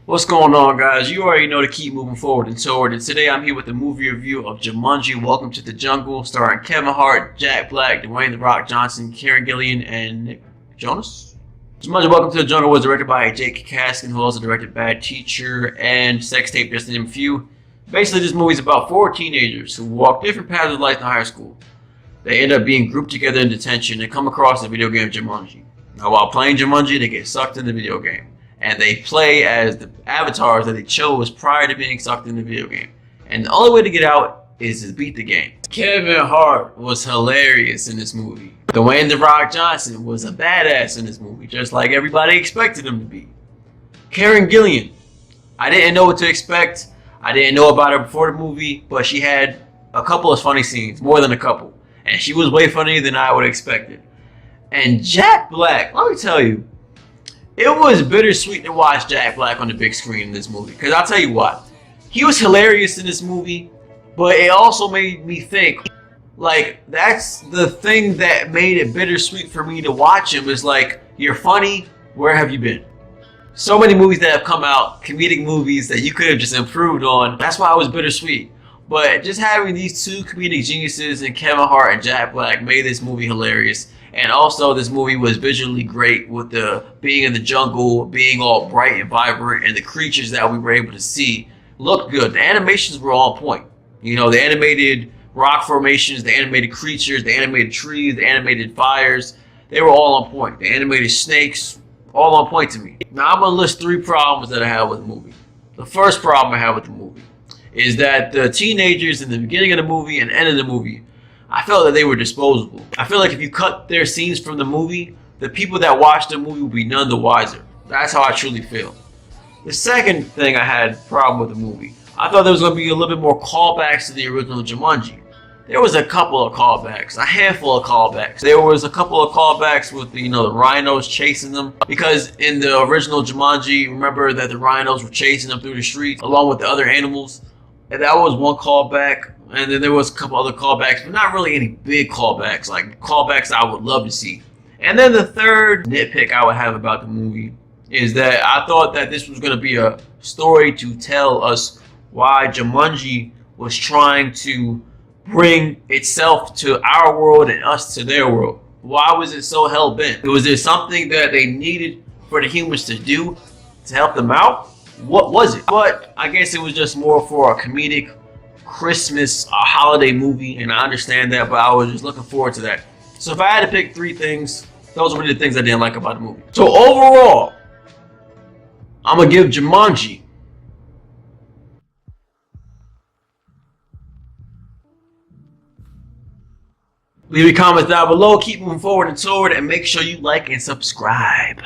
What's going on, guys? You already know to keep moving forward and toward. And today I'm here with the movie review of Jumanji: Welcome to the Jungle, starring Kevin Hart, Jack Black, Dwayne "The Rock" Johnson, Gillian, and Jonas. Jumanji: Welcome to the Jungle was directed by Jake Kasdan, who also directed Bad Teacher and Sex Tape, just to name a few. Basically, this movie is about four teenagers who walk different paths of life in high school. They end up being grouped together in detention and come across the video game Jumanji. Now, while playing Jumanji, they get sucked in the video game, and they play as the avatars that they chose prior to being sucked in the video game. And the only way to get out is to beat the game. Kevin Hart was hilarious in this movie. Dwayne "The Rock" Johnson was a badass in this movie, just like everybody expected him to be. Gillian, I didn't know what to expect. I didn't know about her before the movie, but she had a couple of funny scenes, more than a couple. And she was way funnier than I would have expected. And Jack Black, let me tell you, it was bittersweet to watch Jack Black on the big screen in this movie. Because I'll tell you what, he was hilarious in this movie, but it also made me think, like, that's the thing that made it bittersweet for me to watch him, is like, you're funny, where have you been? So many movies that have come out, comedic movies that you could have just improved on. That's why it was bittersweet. But just having these two comedic geniuses in Kevin Hart and Jack Black made this movie hilarious. And also, this movie was visually great, with the being in the jungle, being all bright and vibrant, and the creatures that we were able to see looked good. The animations were on point. You know, the animated rock formations, the animated creatures, the animated trees, the animated fires, they were all on point. The animated snakes, all on point to me. Now, I'm going to list three problems that I have with the movie. The first problem I have with the movie is that the teenagers in the beginning of the movie and end of the movie, I felt that they were disposable. I feel like if you cut their scenes from the movie, the people that watch the movie will be none the wiser. That's how I truly feel. The second thing I had a problem with the movie, I thought there was going to be a little bit more callbacks to the original Jumanji. There was a couple of callbacks, a handful of callbacks. There was a couple of callbacks with the rhinos chasing them, because in the original Jumanji, remember that the rhinos were chasing them through the streets along with the other animals. And that was one callback. And then there was a couple other callbacks, but not really any big callbacks, like callbacks I would love to see. And then the third nitpick I would have about the movie is that I thought that this was going to be a story to tell us why Jumanji was trying to bring itself to our world and us to their world. Why was it so hell-bent? Was there something that they needed for the humans to do to help them out? What was it? But I guess it was just more for a comedic Christmas holiday movie, and I understand that, but I was just looking forward to that. So if I had to pick three things, those were the things I didn't like about the movie. So overall, I'm gonna give Jumanji leave your comments down below, keep moving forward and toward, and make sure you like and subscribe.